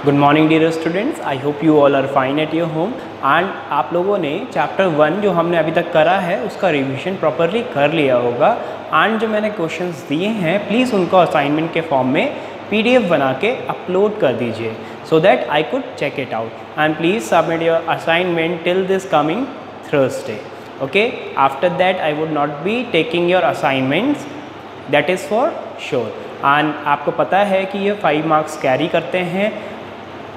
Good morning dear students, I hope you all are fine at your home. And आप लोगों ने chapter 1 जो हमने अभी तक करा है उसका रिवीजन प्रॉपरली कर लिया होगा। एंड जो मैंने क्वेश्चंस दिए हैं प्लीज़ उनको असाइनमेंट के फॉर्म में PDF बना के अपलोड कर दीजिए so that I could check it out. And please submit your assignment till this coming Thursday. Okay, after that I would not be taking your assignments, that is for sure. And आपको पता है कि ये 5 marks carry करते हैं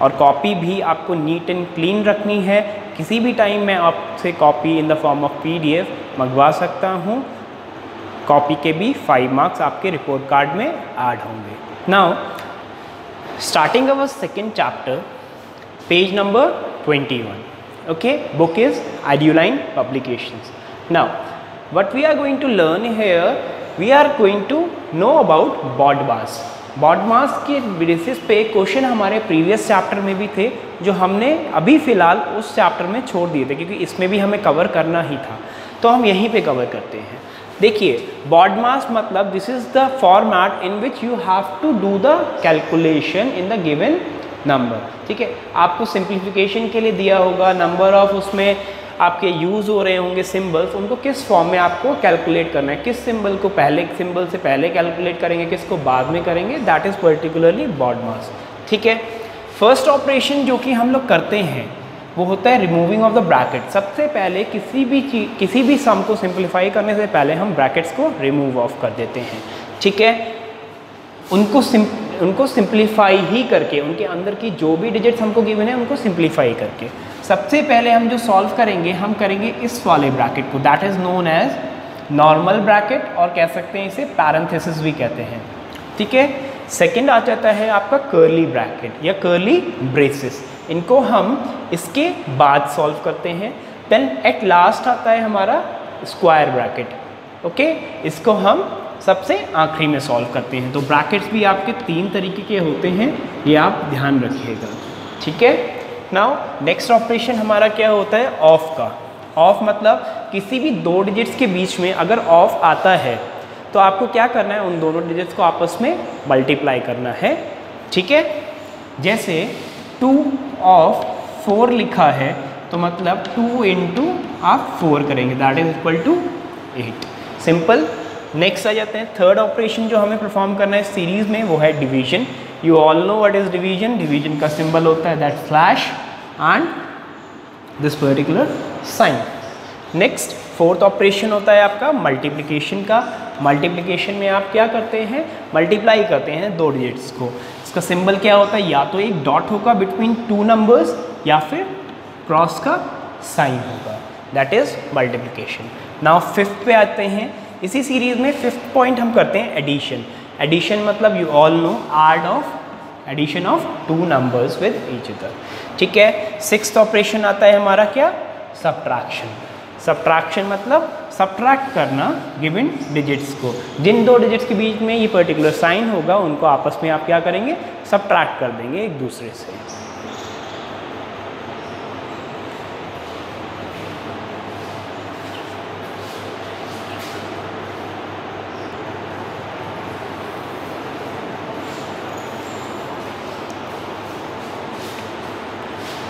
और copy भी आपको नीट एंड क्लीन रखनी है। किसी भी टाइम मैं आपसे copy in the form of PDF मंगवा सकता हूँ। कॉपी के भी 5 मार्क्स आपके रिपोर्ट कार्ड में ऐड होंगे। Now starting our second chapter, page number 21। Okay, book is Ideoline Publications. Now what we are going to learn here, we are going to know about BODMAS. BODMAS के basis पे question हमारे previous chapter में भी थे जो हमने अभी फ़िलहाल उस चैप्टर में छोड़ दिए थे क्योंकि इसमें भी हमें कवर करना ही था, तो हम यहीं पे कवर करते हैं। देखिए, BODMAS मतलब this is the format in which you have to do the calculation in the given number. ठीक है, आपको सिंप्लीफिकेशन के लिए दिया होगा नंबर ऑफ, उसमें आपके यूज़ हो रहे होंगे सिंबल्स, उनको किस फॉर्म में आपको कैलकुलेट करना है, किस सिंबल को पहले सिंबल से पहले कैलकुलेट करेंगे, किसको बाद में करेंगे, दैट इज़ पर्टिकुलरली BODMAS। ठीक है, फर्स्ट ऑपरेशन जो कि हम लोग करते हैं वो होता है रिमूविंग ऑफ द ब्रैकेट। सबसे पहले किसी भी सम को सिंप्लीफाई करने से पहले हम ब्रैकेट्स को रिमूव ऑफ कर देते हैं। ठीक है, उनको सिंप्लीफाई ही करके, उनके अंदर की जो भी डिजिट्स हमको गिवन है उनको सिंप्लीफाई करके सबसे पहले हम जो सॉल्व करेंगे, हम करेंगे इस वाले ब्रैकेट को, that is known as normal bracket, और कह सकते हैं इसे पैरेंथेसिस भी कहते हैं। ठीक है, सेकंड आ जाता है आपका कर्ली ब्रैकेट या कर्ली ब्रेसेस, इनको हम इसके बाद सॉल्व करते हैं। देन एट लास्ट आता है हमारा स्क्वायर ब्रैकेट। ओके, इसको हम सबसे आखिरी में सॉल्व करते हैं। तो ब्रैकेट्स भी आपके 3 तरीके के होते हैं, ये आप ध्यान रखिएगा। ठीक है, नाउ नेक्स्ट ऑपरेशन हमारा क्या होता है, ऑफ का। ऑफ मतलब किसी भी 2 डिजिट्स के बीच में अगर ऑफ आता है तो आपको क्या करना है, उन दोनों डिजिट्स को आपस में मल्टीप्लाई करना है। ठीक है, जैसे 2 ऑफ 4 लिखा है तो मतलब 2 इंटू आप 4 करेंगे, that is equal to 8। Simple. Next आ जाते हैं थर्ड ऑपरेशन जो हमें परफॉर्म करना है सीरीज में, वो है division. You all know what is division. Division का सिंबल होता है that slash and this particular sign. Next fourth operation होता है आपका मल्टीप्लिकेशन का। मल्टीप्लिकेशन में आप क्या करते हैं, मल्टीप्लाई करते हैं 2 डिजिट्स को। इसका सिंबल क्या होता है, या तो एक डॉट होगा बिटवीन 2 नंबर्स या फिर क्रॉस का साइन होगा, that is multiplication. Now fifth पे आते हैं। इसी सीरीज में 5th पॉइंट हम करते हैं एडिशन। एडिशन मतलब you all know addition of 2 numbers with each other. ठीक है, 6th ऑपरेशन आता है हमारा क्या, सब्ट्रैक्शन। सब्ट्रैक्शन मतलब सब्ट्रैक्ट करना गिवन डिजिट्स को। जिन 2 डिजिट्स के बीच में ये पर्टिकुलर साइन होगा उनको आपस में आप क्या करेंगे, सब्ट्रैक्ट कर देंगे एक दूसरे से।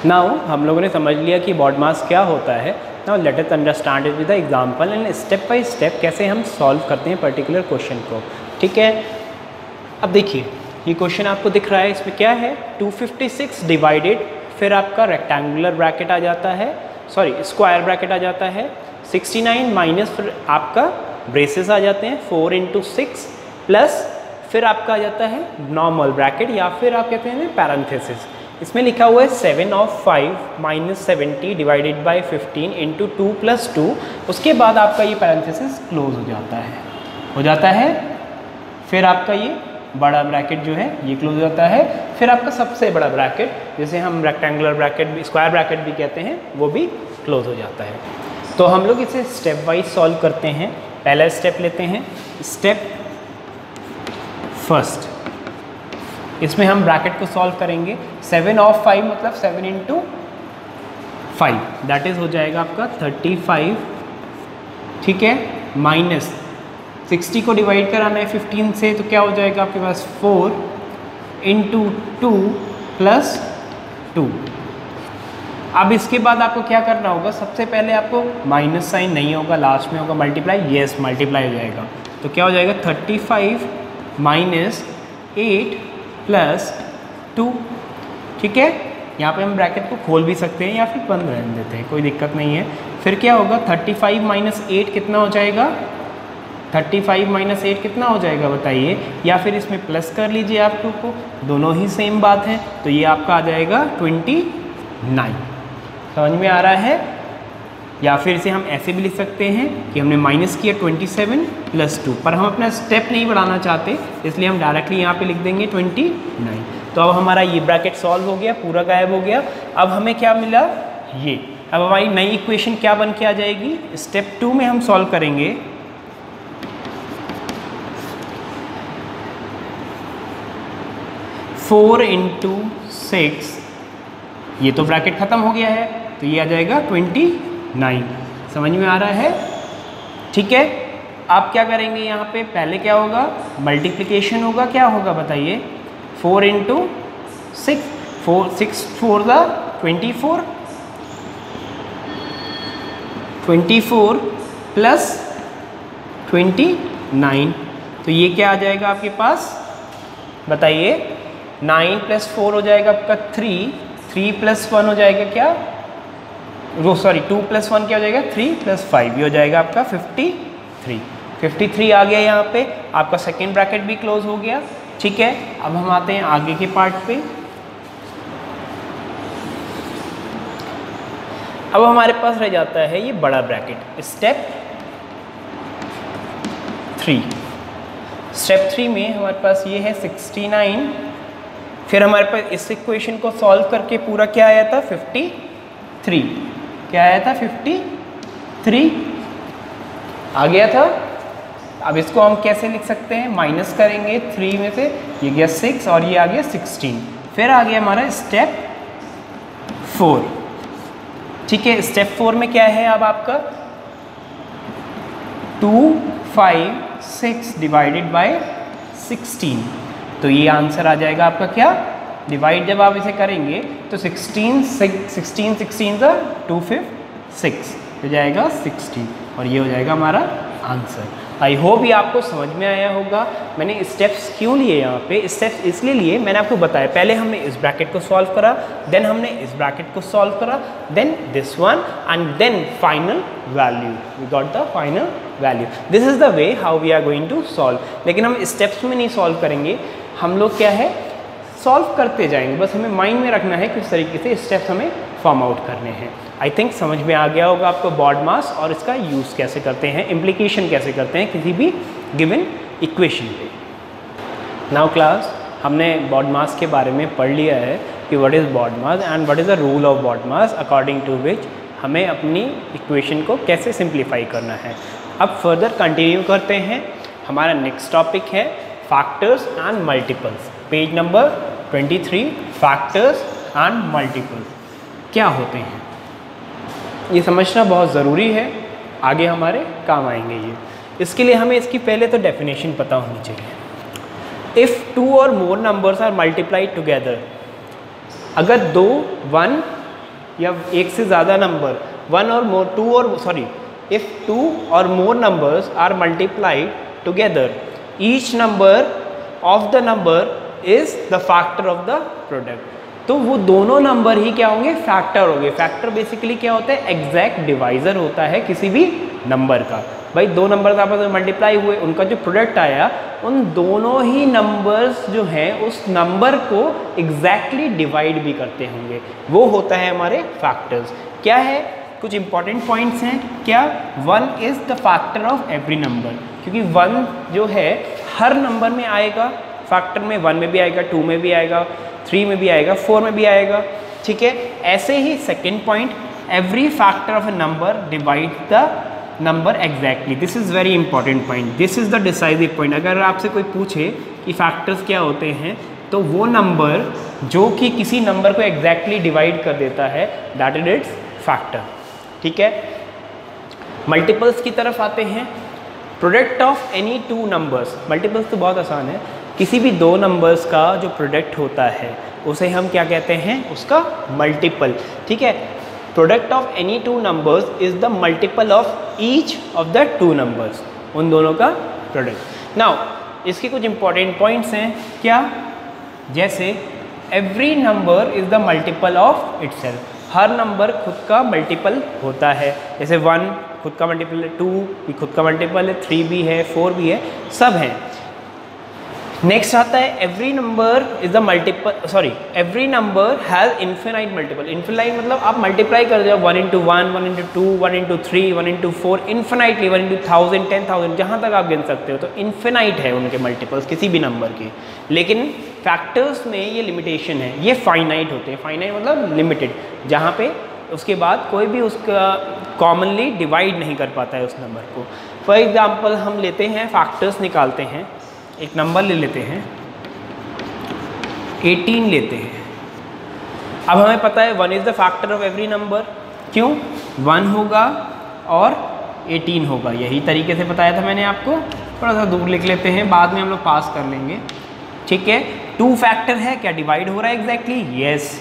नाउ हम लोगों ने समझ लिया कि BODMAS क्या होता है। Now let us understand it with the example and step by step कैसे हम सॉल्व करते हैं पर्टिकुलर क्वेश्चन को। ठीक है, अब देखिए ये क्वेश्चन आपको दिख रहा है, इसमें क्या है 256 डिवाइडेड, फिर आपका रेक्टेंगुलर ब्रैकेट आ जाता है, सॉरी स्क्वायर ब्रैकेट आ जाता है, 69 माइनस फिर आपका ब्रेसेस आ जाते हैं 4 इंटू 6 प्लस फिर आपका आ जाता है नॉर्मल ब्रैकेट या फिर आप कहते हैं पैरेंथेसिस। इसमें लिखा हुआ है 7 of 5 minus 70 divided by 15 into 2 plus 2। उसके बाद आपका ये पैरेंथेसिस क्लोज हो जाता है। फिर आपका ये बड़ा ब्रैकेट जो है ये क्लोज हो जाता है। फिर आपका सबसे बड़ा ब्रैकेट जिसे हम रेक्टेंगुलर ब्रैकेट स्क्वायर ब्रैकेट भी कहते हैं वो भी क्लोज हो जाता है। तो हम लोग इसे स्टेप वाइज सॉल्व करते हैं। पहला स्टेप लेते हैं, स्टेप फर्स्ट। इसमें हम ब्रैकेट को सॉल्व करेंगे। 7 ऑफ 5 मतलब 7 इंटू 5 दैट इज हो जाएगा आपका 35। ठीक है, माइनस 60 को डिवाइड कराना है 15 से तो क्या हो जाएगा आपके पास 4 इंटू 2 प्लस 2। अब इसके बाद आपको क्या करना होगा, सबसे पहले आपको माइनस साइन नहीं होगा, लास्ट में होगा मल्टीप्लाई, यस मल्टीप्लाई हो जाएगा। तो क्या हो जाएगा 35 माइनस 8 प्लस 2। ठीक है, यहाँ पे हम ब्रैकेट को खोल भी सकते हैं या फिर बंद रहने देते हैं, कोई दिक्कत नहीं है। फिर क्या होगा 35 माइनस 8 कितना हो जाएगा, 35 माइनस 8 कितना हो जाएगा बताइए, या फिर इसमें प्लस कर लीजिए आप 2 को, दोनों ही सेम बात है। तो ये आपका आ जाएगा 29। समझ में आ रहा है? या फिर इसे हम ऐसे भी लिख सकते हैं कि हमने माइनस किया 27 प्लस 2, पर हम अपना स्टेप नहीं बढ़ाना चाहते, इसलिए हम डायरेक्टली यहाँ पे लिख देंगे 29। तो अब हमारा ये ब्रैकेट सॉल्व हो गया, पूरा गायब हो गया। अब हमें क्या मिला, ये। अब हमारी नई इक्वेशन क्या बन के आ जाएगी, स्टेप 2 में हम सॉल्व करेंगे। फोर इंटू 6, ये तो ब्रैकेट खत्म हो गया है, तो ये आ जाएगा 29। समझ में आ रहा है? ठीक है, आप क्या करेंगे यहाँ पे, पहले क्या होगा, मल्टीप्लिकेशन होगा, क्या होगा बताइए, 4 इंटू 6, 6 4 ज़ा 24, 24 प्लस 29। तो ये क्या आ जाएगा आपके पास बताइए, 9 प्लस 4 हो जाएगा आपका 3 प्लस 1 हो जाएगा क्या, वो सॉरी 2 प्लस 1 क्या हो जाएगा 3 प्लस 5, ये हो जाएगा आपका 53 आ गया। यहाँ पे आपका सेकेंड ब्रैकेट भी क्लोज हो गया। ठीक है, अब हम आते हैं आगे के पार्ट पे। अब हमारे पास रह जाता है ये बड़ा ब्रैकेट, स्टेप 3। स्टेप 3 में हमारे पास ये है 69। फिर हमारे पास इस इक्वेशन को सॉल्व करके पूरा क्या आया था 53, क्या आया था 53 आ गया था। अब इसको हम कैसे लिख सकते हैं, माइनस करेंगे 3 में से, ये गया 6 और ये आ गया 16। फिर आ गया हमारा स्टेप 4। ठीक है, स्टेप 4 में क्या है अब आपका 2 5 6 डिवाइडेड बाय 16। तो ये आंसर आ जाएगा आपका क्या, डिवाइड जब आप इसे करेंगे तो 16 का 2 5 6 हो जाएगा 16, और ये हो जाएगा हमारा आंसर। आई होप ये आपको समझ में आया होगा। मैंने स्टेप्स क्यों लिए यहाँ पे, स्टेप्स इसलिए लिए, मैंने आपको बताया, पहले हमने इस ब्रैकेट को सॉल्व करा, देन हमने इस ब्रैकेट को सॉल्व करा, then this one, and then final value, we got the final value. This is the way how we are going to solve. लेकिन हम स्टेप्स में नहीं सॉल्व करेंगे, हम लोग क्या है सॉल्व करते जाएंगे, बस हमें माइंड में रखना है किस तरीके से स्टेप्स हमें फॉर्म आउट करने हैं। आई थिंक समझ में आ गया होगा आपको बॉड मास और इसका यूज़ कैसे करते हैं, इम्प्लीकेशन कैसे करते हैं किसी भी गिवन इक्वेशन पे। नाउ क्लास, हमने बॉड मास के बारे में पढ़ लिया है कि what is BODMAS and what is the rule of BODMAS according to which हमें अपनी इक्वेशन को कैसे सिंप्लीफाई करना है। अब फर्दर कंटिन्यू करते हैं। हमारा नेक्स्ट टॉपिक है factors and multiples, page number 23, factors and multiples क्या होते हैं ये समझना बहुत ज़रूरी है, आगे हमारे काम आएंगे ये। इसके लिए हमें इसकी पहले तो डेफिनेशन पता होनी चाहिए। If 2 or more numbers are multiplied together, अगर 2 1 या एक से ज़्यादा नंबर 1 और मोर 2 और sorry if 2 or more numbers are multiplied together, each number of the number is the factor of the product. तो वो दोनों नंबर ही क्या होंगे, फैक्टर होंगे। फैक्टर बेसिकली क्या होता है, एग्जैक्ट डिवाइजर होता है किसी भी नंबर का। भाई दो नंबर्स आपस में मल्टीप्लाई हुए, उनका जो प्रोडक्ट आया, उन दोनों ही नंबर्स जो हैं उस नंबर को एग्जैक्टली डिवाइड भी करते होंगे, वो होता है हमारे फैक्टर्स। क्या है, कुछ इंपॉर्टेंट पॉइंट्स हैं। क्या, 1 is the factor of every number, क्योंकि 1 जो है हर नंबर में आएगा, फैक्टर में 1 में भी आएगा, 2 में भी आएगा, 3 में भी आएगा, 4 में भी आएगा। ठीक है, ऐसे ही second point, every factor of a number divide the number exactly. This is very important point, this is the decisive point. अगर आपसे कोई पूछे कि फैक्टर्स क्या होते हैं, तो वो नंबर जो कि किसी नंबर को एग्जैक्टली डिवाइड कर देता है, दैट इज इट्स फैक्टर। ठीक है, मल्टीपल्स की तरफ आते हैं। Product of any 2 numbers, multiples तो बहुत आसान है। किसी भी दो नंबर्स का जो प्रोडक्ट होता है उसे हम क्या कहते हैं, उसका मल्टीपल। ठीक है, product of any two numbers is the multiple of each of the two numbers, उन दोनों का प्रोडक्ट। नाउ इसके कुछ इंपॉर्टेंट पॉइंट्स हैं क्या, जैसे every number is the multiple of itself, her number खुद का मल्टीपल होता है। जैसे 1 खुद का मल्टीपल है, 2 भी खुद का मल्टीपल है, 3 भी है, 4 भी है, सब हैं। नेक्स्ट आता है every number is the multiple, sorry every number has infinite multiple. Infinite मतलब आप मल्टीप्लाई कर जाओ 1 into 1, 1 into 2, 1 into 3, 1 into 4, infinitely 1 into 1000, 10,000, जहाँ तक आप गिन सकते हो। तो इन्फिनाइट है उनके मल्टीपल्स किसी भी नंबर के, लेकिन फैक्टर्स में ये लिमिटेशन है, ये फाइनाइट होते हैं। फाइनाइट मतलब लिमिटेड, जहाँ पे उसके बाद कोई भी उसका कॉमनली डिवाइड नहीं कर पाता है उस नंबर को। फॉर एग्जाम्पल हम लेते हैं, फैक्टर्स निकालते हैं, एक नंबर ले लेते हैं 18 लेते हैं। अब हमें पता है 1 is the factor of every number, क्यों 1 होगा और 18 होगा, यही तरीके से बताया था मैंने आपको। थोड़ा सा दूर लिख लेते हैं, बाद में हम लोग पास कर लेंगे। ठीक है, 2 फैक्टर है, क्या डिवाइड हो रहा है एग्जैक्टली, यस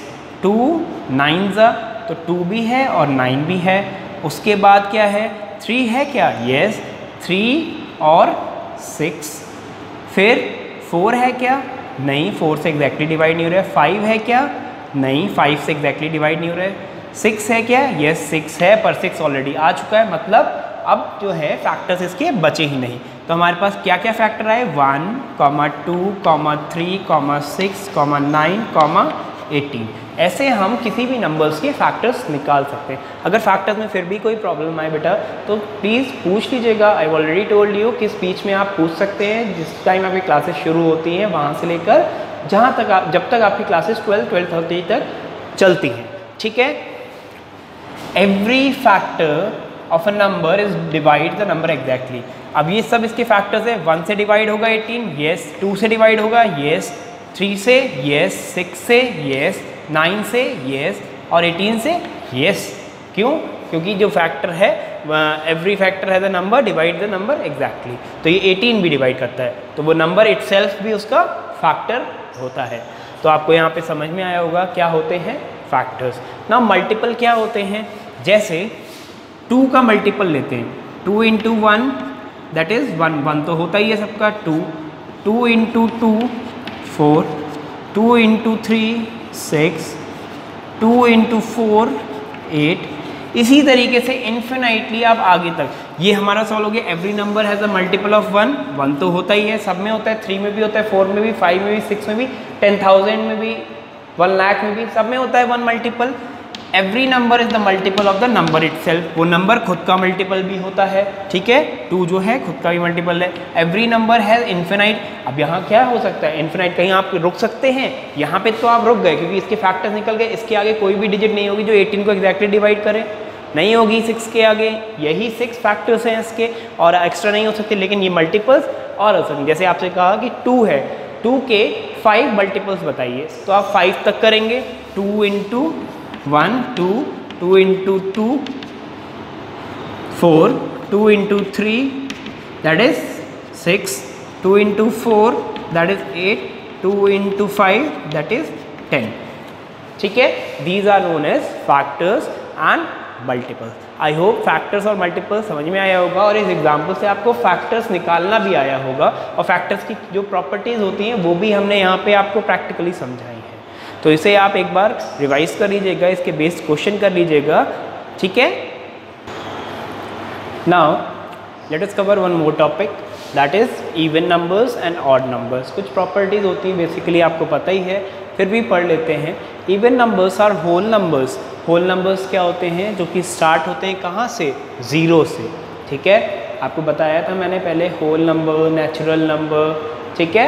2 9 तो 2 भी है और 9 भी है। उसके बाद क्या है, 3 है क्या, यस 3 और 6। फिर 4 है क्या, नहीं 4 से एग्जैक्टली डिवाइड नहीं हो रहा है। 5 है क्या, नहीं 5 से एग्जैक्टली डिवाइड नहीं हो रहा है। 6 है क्या, यस 6 है, पर 6 ऑलरेडी आ चुका है, मतलब अब जो है फैक्टर्स इसके बचे ही नहीं। तो हमारे पास क्या क्या फैक्टर आए, 1, 2, 3, 6, 9, 18। ऐसे हम किसी भी नंबर्स के फैक्टर्स निकाल सकते हैं। अगर फैक्टर्स में फिर भी कोई प्रॉब्लम आए बेटा तो प्लीज़ पूछ लीजिएगा। आई ऑलरेडी टोल्ड यू कि स्पीच में आप पूछ सकते हैं, जिस टाइम आपकी क्लासेस शुरू होती हैं वहाँ से लेकर जहाँ तक आप, जब तक आपकी क्लासेस 12-12:30 तक चलती हैं। ठीक है, every factor of a number is divide the number exactly. अब ये सब इसके फैक्टर्स है, 1 से डिवाइड होगा 18, यस 2 से डिवाइड होगा, यस 3 से, यस 6 से, यस 9 से, यस और 18 से, यस। क्यों, क्योंकि जो फैक्टर है एवरी फैक्टर है the number divide the number exactly. तो ये 18 भी डिवाइड करता है, तो वो नंबर इटसेल्फ भी उसका फैक्टर होता है। तो आपको यहाँ पे समझ में आया होगा क्या होते हैं फैक्टर्स। ना मल्टीपल क्या होते हैं, जैसे 2 का मल्टीपल लेते हैं, 2 into 1 दैट इज़ 1, 1 तो होता ही है सबका, 2, 2 into 2 4, 2 into 3 6, 2 into 4 8। इसी तरीके से इन्फिनाइटली आप आगे तक, ये हमारा सॉल्व हो गया। Every number has a multiple of 1, 1 तो होता ही है, सब में होता है, 3 में भी होता है, 4 में भी, 5 में भी, 6 में भी, 10,000 में भी, 1 लाख में भी, सब में होता है 1 multiple. Every number is the multiple of the number itself, वो नंबर खुद का मल्टीपल भी होता है। ठीक है, 2 जो है खुद का भी मल्टीपल है। एवरी नंबर है इन्फिनाइट। अब यहाँ क्या हो सकता है, इन्फिनाइट कहीं आप रुक सकते हैं, यहाँ पे तो आप रुक गए क्योंकि इसके फैक्टर्स निकल गए। इसके आगे कोई भी डिजिट नहीं होगी जो 18 को एग्जैक्टली डिवाइड करे, नहीं होगी 6 के आगे, यही 6 फैक्टर्स हैं इसके, और एक्स्ट्रा नहीं हो सकते। लेकिन ये मल्टीपल्स और हो सकते, जैसे आपसे कहा कि 2 है, 2 के 5 मल्टीपल्स बताइए, तो आप 5 तक करेंगे। 2 into 1 2, 2 into 2 4, 2 into 3 that is 6, 2 into 4 that is 8, 2 into 5 that is 10। ठीक है, these are known as factors and multiples। I hope factors और मल्टीपल्स समझ में आया होगा, और इस एग्जाम्पल से आपको फैक्टर्स निकालना भी आया होगा, और फैक्टर्स की जो प्रॉपर्टीज़ होती हैं वो भी हमने यहाँ पे आपको प्रैक्टिकली समझाई है। तो इसे आप एक बार रिवाइज कर लीजिएगा, इसके बेस्ड क्वेश्चन कर लीजिएगा। ठीक है, now let us cover one more topic that is even numbers and odd numbers. कुछ प्रॉपर्टीज़ होती हैं बेसिकली आपको पता ही है, फिर भी पढ़ लेते हैं। Even numbers are whole numbers. Whole numbers क्या होते हैं, जो कि स्टार्ट होते हैं कहाँ से, 0 से। ठीक है, आपको बताया था मैंने पहले, होल नंबर, नेचुरल नंबर। ठीक है,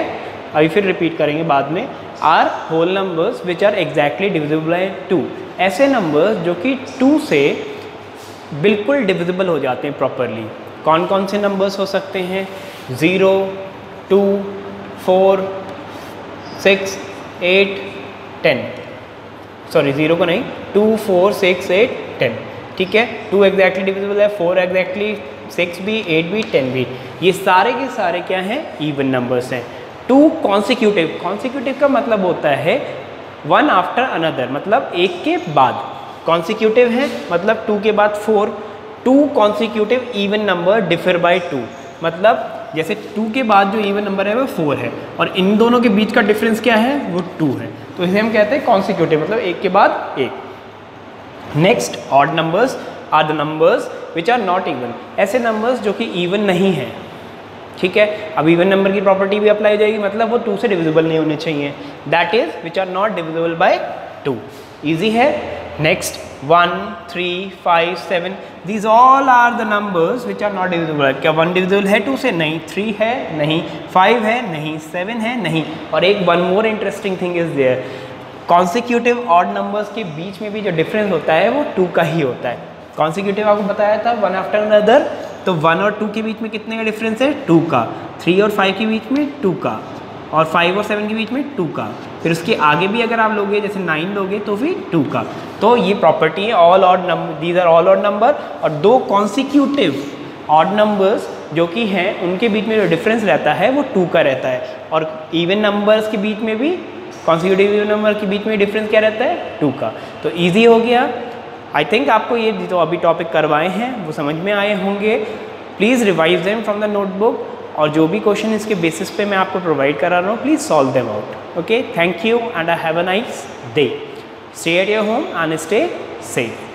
अभी फिर रिपीट करेंगे बाद में। Are whole numbers which are exactly divisible by 2। ऐसे नंबर्स जो कि 2 से बिल्कुल डिविजिबल हो जाते हैं प्रॉपरली। कौन कौन से नंबर्स हो सकते हैं, 0, 2, 4, 6, 8, 10। सॉरी 0 को नहीं, 2, 4, 6, 8, 10। ठीक है, 2 एग्जैक्टली डिविजिबल है, 4 एग्जैक्टली, 6 भी, 8 भी, 10 भी। ये सारे के सारे क्या हैं, इवन नंबर्स हैं। टू कॉन्सिक्यूटिव, कॉन्सिक्यूटिव का मतलब होता है वन आफ्टर अनदर, मतलब एक के बाद। कॉन्सिक्यूटिव है मतलब टू के बाद four. To consecutive even number differ by two, मतलब जैसे टू के बाद जो इवन नंबर है वो फोर है और इन दोनों के बीच का डिफरेंस क्या है, वो टू है, तो इसे हम कहते हैं कॉन्सिक्यूटिव, मतलब एक के बाद एक। Next, odd numbers are the numbers which are not even, ऐसे नंबर्स जो कि इवन नहीं है। ठीक है, अब इवन नंबर की प्रॉपर्टी भी अप्लाई जाएगी, मतलब वो टू से डिविजिबल नहीं होने चाहिए, that is which are not divisible by two. Easy है। Next, 1, 3, 5, 7, these all are the numbers which are not divisible। क्या 1 डिविजिबल है 2 से? नहीं। 3 है? नहीं। 5 है? नहीं। 7 है? नहीं। और एक one more interesting thing is there, consecutive odd numbers के बीच में भी जो डिफरेंस होता है वो 2 का ही होता है। कॉन्सिक्यूटिव आपको बताया था वन आफ्टर अनदर, तो 1 और 2 के बीच में कितने का डिफरेंस है? 2 का। 3 और 5 के बीच में 2 का, और 5 और 7 के बीच में 2 का, फिर उसके आगे भी अगर आप लोगे जैसे 9 लोगे तो फिर 2 का। तो ये प्रॉपर्टी है all odd number, these are all odd number. और दो कॉन्सिक्यूटिव ऑड नंबर्स जो कि हैं उनके बीच में जो डिफरेंस रहता है वो 2 का रहता है, और इवन नंबर्स के बीच में भी, कॉन्सिक्यूटिव इवन नंबर के बीच में डिफरेंस क्या रहता है? 2 का। तो ईजी हो गया। आई थिंक आपको ये जो अभी टॉपिक करवाए हैं वो समझ में आए होंगे। Please revise them from the notebook, और जो भी क्वेश्चन इसके बेसिस पे मैं आपको प्रोवाइड करा रहा हूँ, please solve them out. Okay, thank you and I have a nice day. Stay at your home and stay safe.